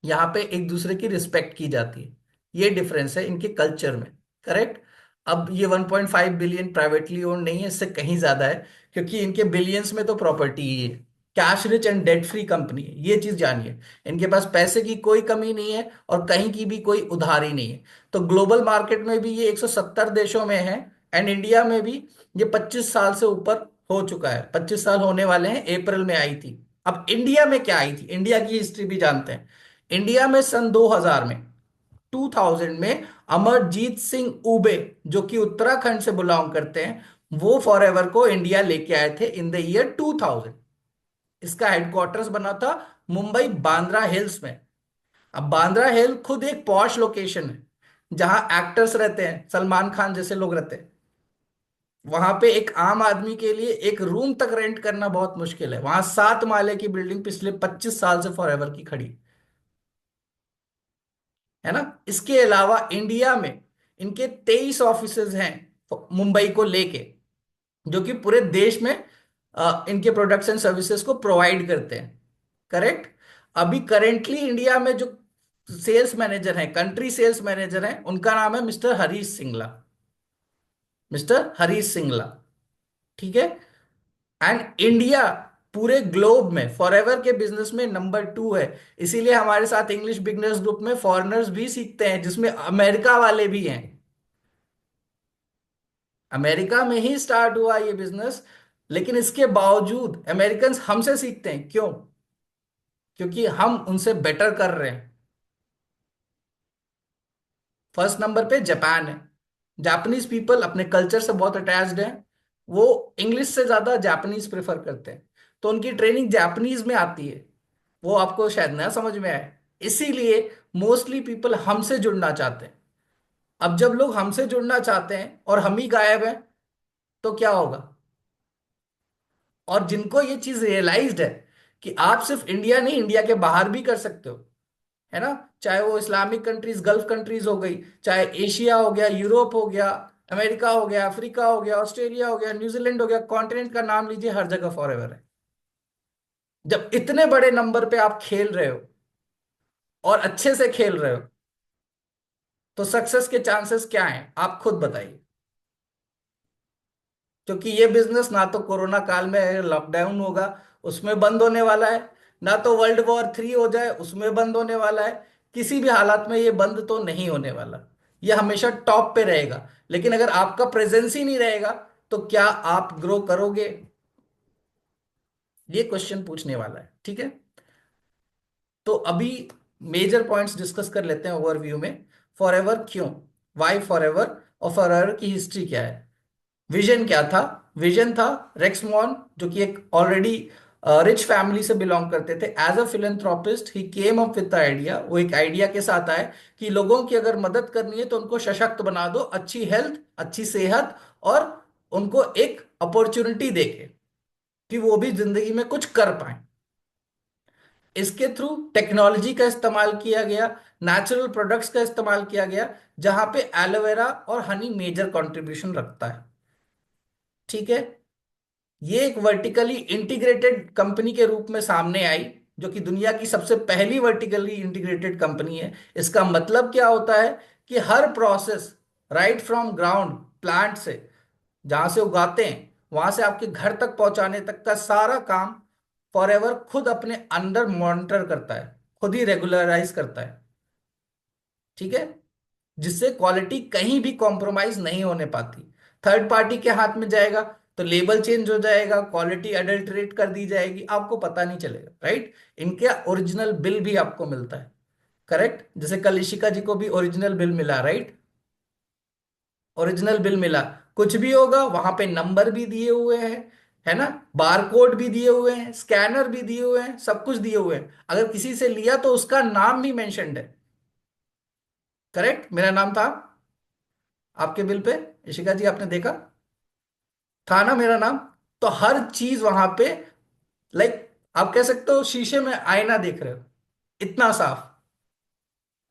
यहाँ पे एक दूसरे की रिस्पेक्ट की जाती है। ये डिफरेंस है इनके कल्चर में। करेक्ट। अब ये 1.5 बिलियन प्राइवेटली ओन नहीं है, इससे कहीं ज्यादा है, क्योंकि इनके बिलियंस में तो प्रॉपर्टी ही है। Cash rich and debt free company है, ये चीज जानिए। इनके पास पैसे की कोई कमी नहीं है और कहीं की भी कोई उधारी नहीं है। तो ग्लोबल मार्केट में भी ये 170 देशों में है, एंड इंडिया में भी ये 25 साल से ऊपर हो चुका है। 25 साल होने वाले हैं, अप्रैल में आई थी। अब इंडिया में क्या आई थी, इंडिया की हिस्ट्री भी जानते हैं। इंडिया में सन 2000 में अमरजीत सिंह उबे, जो कि उत्तराखंड से बिलोंग करते हैं, वो फॉरएवर को इंडिया लेके आए थे इन द ईयर 2000। इसका हेडक्वार्टर्स बना था मुंबई बांद्रा हिल्स में। अब बांद्रा हिल खुद एक पॉश लोकेशन है, जहां एक्टर्स रहते हैं, सलमान खान जैसे लोग रहते हैं। वहां पे एक आम आदमी के लिए एक रूम तक रेंट करना बहुत मुश्किल है। वहां 7 माले की बिल्डिंग पिछले 25 साल से फॉरएवर की खड़ी है ना। इसके अलावा इंडिया में इनके 23 ऑफिसेज हैं मुंबई को लेके, जो कि पूरे देश में इनके प्रोडक्ट्स एंड सर्विसेज को प्रोवाइड करते हैं। करेक्ट। अभी करेंटली इंडिया में जो सेल्स मैनेजर हैं, कंट्री सेल्स मैनेजर हैं, उनका नाम है मिस्टर हरीश सिंगला। मिस्टर हरीश सिंगला। ठीक है। एंड इंडिया पूरे ग्लोब में फॉरएवर के बिजनेस में नंबर 2 है। इसीलिए हमारे साथ इंग्लिश बिगनर्स ग्रुप में फॉरेनर्स भी सीखते हैं, जिसमें अमेरिका वाले भी हैं। अमेरिका में ही स्टार्ट हुआ ये बिजनेस, लेकिन इसके बावजूद अमेरिकन्स हमसे सीखते हैं। क्यों? क्योंकि हम उनसे बेटर कर रहे हैं। फर्स्ट नंबर पे जापान है। जापानीज पीपल अपने कल्चर से बहुत अटैच्ड हैं। वो इंग्लिश से ज्यादा जापानीज प्रेफर करते हैं, तो उनकी ट्रेनिंग जापानीज में आती है। वो आपको शायद ना समझ में आए। इसीलिए मोस्टली पीपल हमसे जुड़ना चाहते हैं। अब जब लोग हमसे जुड़ना चाहते हैं और हम ही गायब हैं, तो क्या होगा? और जिनको ये चीज रियलाइज्ड है कि आप सिर्फ इंडिया नहीं, इंडिया के बाहर भी कर सकते हो, है ना। चाहे वो इस्लामिक कंट्रीज, गल्फ कंट्रीज हो गई, चाहे एशिया हो गया, यूरोप हो गया, अमेरिका हो गया, अफ्रीका हो गया, ऑस्ट्रेलिया हो गया, न्यूजीलैंड हो गया, कॉन्टिनेंट का नाम लीजिए, हर जगह फॉरएवर है। जब इतने बड़े नंबर पे आप खेल रहे हो और अच्छे से खेल रहे हो, तो सक्सेस के चांसेस क्या हैं, आप खुद बताइए। क्योंकि ये बिजनेस ना तो कोरोना काल में लॉकडाउन होगा, उसमें बंद होने वाला है, ना तो वर्ल्ड वॉर 3 हो जाए उसमें बंद होने वाला है। किसी भी हालात में ये बंद तो नहीं होने वाला। ये हमेशा टॉप पे रहेगा। लेकिन अगर आपका प्रेजेंस ही नहीं रहेगा, तो क्या आप ग्रो करोगे? ये क्वेश्चन पूछने वाला है। ठीक है। तो अभी मेजर पॉइंट्स डिस्कस कर लेते हैं ओवरव्यू में। फॉरएवर क्यों, वाई फॉरएवर, और फॉरएवर की हिस्ट्री क्या है। विजन क्या था? विजन था, रेक्स मॉन जो कि एक ऑलरेडी रिच फैमिली से बिलोंग करते थे, as a philanthropist he came up with the idea. वो एक आइडिया के साथ आए कि लोगों की अगर मदद करनी है तो उनको सशक्त बना दो, अच्छी हेल्थ, अच्छी सेहत, और उनको एक अपॉर्चुनिटी देके कि वो भी जिंदगी में कुछ कर पाए। इसके थ्रू टेक्नोलॉजी का इस्तेमाल किया गया, नेचुरल प्रोडक्ट्स का इस्तेमाल किया गया, जहां पे एलोवेरा और हनी मेजर कंट्रीब्यूशन रखता है। ठीक है। ये एक वर्टिकली इंटीग्रेटेड कंपनी के रूप में सामने आई, जो कि दुनिया की सबसे पहली वर्टिकली इंटीग्रेटेड कंपनी है। इसका मतलब क्या होता है कि हर process, right from ground, plant से, जहां से उगाते हैं वहां से आपके घर तक पहुंचाने तक का सारा काम फॉरएवर खुद अपने अंदर मॉनिटर करता है, खुद ही रेगुलराइज करता है। ठीक है। जिससे क्वालिटी कहीं भी कॉम्प्रोमाइज नहीं होने पाती। थर्ड पार्टी के हाथ में जाएगा तो लेबल चेंज हो जाएगा, क्वालिटी अडल्टरेट कर दी जाएगी, आपको पता नहीं चलेगा। राइट। इनके ओरिजिनल बिल भी आपको मिलता है। करेक्ट। जैसे कल इशिका जी को भी ओरिजिनल बिल मिला, राइट। ओरिजिनल बिल मिला। कुछ भी होगा वहां पे नंबर भी दिए हुए हैं, है ना, बारकोड भी दिए हुए हैं, स्कैनर भी दिए हुए हैं, सब कुछ दिए हुए हैं। अगर किसी से लिया तो उसका नाम भी मेंशन्ड है। करेक्ट। मेरा नाम था आपके बिल पे, इशिका जी आपने देखा था ना मेरा नाम। तो हर चीज वहां पे, लाइक, आप कह सकते हो शीशे में आईना देख रहे हो, इतना साफ।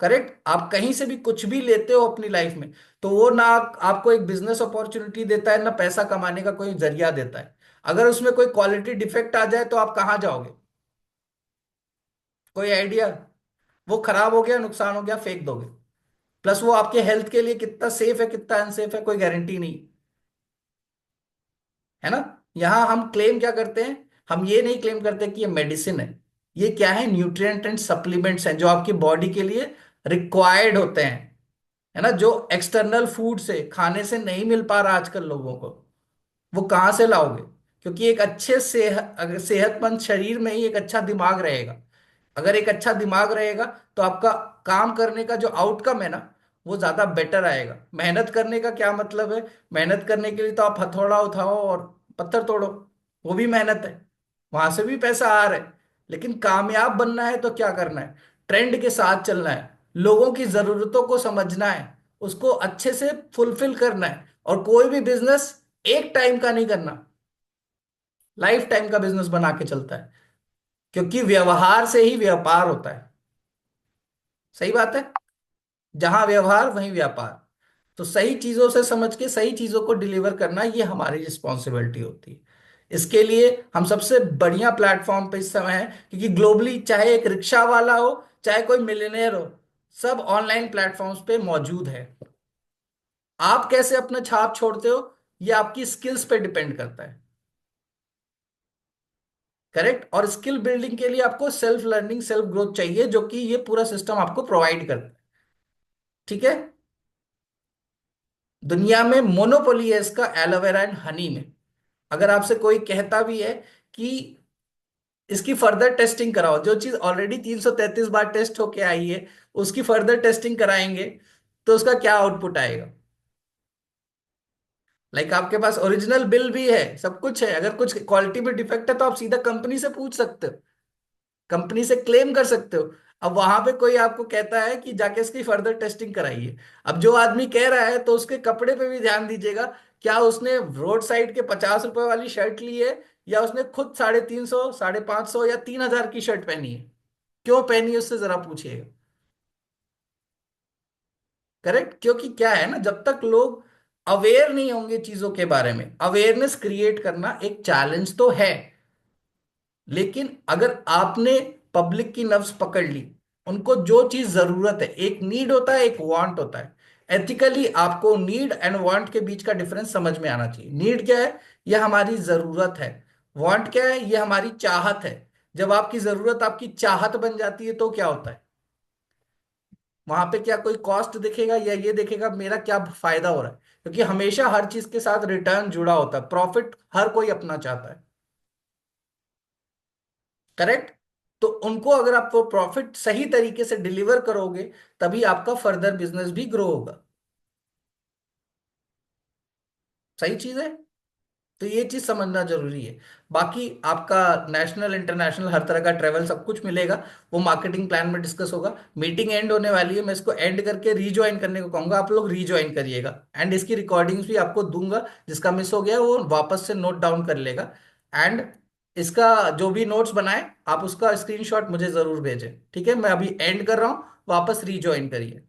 करेक्ट। आप कहीं से भी कुछ भी लेते हो अपनी लाइफ में, तो वो ना आपको एक बिजनेस अपॉर्चुनिटी देता है, ना पैसा कमाने का कोई जरिया देता है। अगर उसमें कोई क्वालिटी डिफेक्ट आ जाए तो आप कहाँ जाओगे? कोई आइडिया? वो खराब हो गया, नुकसान हो गया, फेंक दोगे। प्लस वो आपके हेल्थ के लिए कितना सेफ है, कितना अनसेफ है, कोई गारंटी नहीं, है ना। यहां हम क्लेम क्या करते हैं? हम ये नहीं क्लेम करते कि ये मेडिसिन है। ये क्या है? न्यूट्रिएंट एंड सप्लीमेंट्स हैं, जो आपकी बॉडी के लिए रिक्वायर्ड होते हैं, है ना, जो एक्सटर्नल फूड से, खाने से नहीं मिल पा रहा आजकल लोगों को। वो कहाँ से लाओगे? क्योंकि एक अच्छे अगर सेहतमंद शरीर में ही एक अच्छा दिमाग रहेगा। अगर एक अच्छा दिमाग रहेगा तो आपका काम करने का जो आउटकम है ना, वो ज्यादा बेटर आएगा। मेहनत करने का क्या मतलब है? मेहनत करने के लिए तो आप हथौड़ा उठाओ और पत्थर तोड़ो, वो भी मेहनत है, वहां से भी पैसा आ रहा है। लेकिन कामयाब बनना है तो क्या करना है? ट्रेंड के साथ चलना है, लोगों की जरूरतों को समझना है, उसको अच्छे से फुलफिल करना है। और कोई भी बिजनेस एक टाइम का नहीं करना, लाइफ टाइम का बिजनेस बना के चलता है, क्योंकि व्यवहार से ही व्यापार होता है। सही बात है। जहां व्यवहार वहीं व्यापार। तो सही चीजों से समझ के सही चीजों को डिलीवर करना, ये हमारी रिस्पॉन्सिबिलिटी होती है। इसके लिए हम सबसे बढ़िया प्लेटफॉर्म पे इस समय है, क्योंकि ग्लोबली चाहे एक रिक्शा वाला हो, चाहे कोई मिलियनेयर हो, सब ऑनलाइन प्लेटफॉर्म्स पे मौजूद है। आप कैसे अपना छाप छोड़ते हो, ये आपकी स्किल्स पे डिपेंड करता है। करेक्ट। और स्किल बिल्डिंग के लिए आपको सेल्फ लर्निंग, सेल्फ ग्रोथ चाहिए, जो कि ये पूरा सिस्टम आपको प्रोवाइड करता है। ठीक है। दुनिया में मोनोपोली है इसका एलोवेरा एंड हनी में। अगर आपसे कोई कहता भी है कि इसकी फर्दर टेस्टिंग कराओ, जो चीज ऑलरेडी 333 बार टेस्ट होके आई है, उसकी फर्दर टेस्टिंग कराएंगे, तो उसका क्या आउटपुट आएगा? लाइक आपके पास ओरिजिनल बिल भी है, सब कुछ है, अगर कुछ क्वालिटी में डिफेक्ट है तो आप सीधा कंपनी से पूछ सकते हो, कंपनी से क्लेम कर सकते हो। अब वहां पे कोई आपको कहता है कि जाके इसकी फर्दर टेस्टिंग कराइए। अब जो आदमी कह रहा है, तो उसके कपड़े पे भी ध्यान दीजिएगा। क्या उसने रोड साइड के 50 रुपए वाली शर्ट ली है, या उसने खुद 350, 550 या 3,000 की शर्ट पहनी है? क्यों पहनी है, उससे जरा पूछिएगा। करेक्ट। क्योंकि क्या है ना, जब तक लोग अवेयर नहीं होंगे चीजों के बारे में, अवेयरनेस क्रिएट करना एक चैलेंज तो है। लेकिन अगर आपने पब्लिक की नब्ज पकड़ ली, उनको जो चीज जरूरत है, एक नीड होता है, एक वांट होता है। एथिकली आपको नीड एंड वांट के बीच का डिफरेंस समझ में आना चाहिए। नीड क्या है? यह हमारी जरूरत है। वांट क्या है? यह हमारी चाहत है। जब आपकी जरूरत आपकी चाहत बन जाती है, तो क्या होता है? वहां पे क्या कोई कॉस्ट दिखेगा, या ये देखेगा मेरा क्या फायदा हो रहा है? क्योंकि हमेशा हर चीज के साथ रिटर्न जुड़ा होता है, प्रॉफिट हर कोई अपना चाहता है। करेक्ट। तो उनको अगर आप वो प्रॉफिट सही तरीके से डिलीवर करोगे, तभी आपका फर्दर बिजनेस भी ग्रो होगा। सही चीज है। तो ये चीज समझना जरूरी है। बाकी आपका नेशनल इंटरनेशनल हर तरह का ट्रेवल सब कुछ मिलेगा। वो मार्केटिंग प्लान में डिस्कस होगा। मीटिंग एंड होने वाली है, मैं इसको एंड करके रीज्वाइन करने को कहूंगा, आप लोग रीज्वाइन करिएगा। एंड इसकी रिकॉर्डिंग्स भी आपको दूंगा, जिसका मिस हो गया वो वापस से नोट डाउन कर लेगा। एंड इसका जो भी नोट्स बनाए, आप उसका स्क्रीनशॉट मुझे जरूर भेजें। ठीक है, मैं अभी एंड कर रहा हूँ, वापस रीज्वाइन करिए।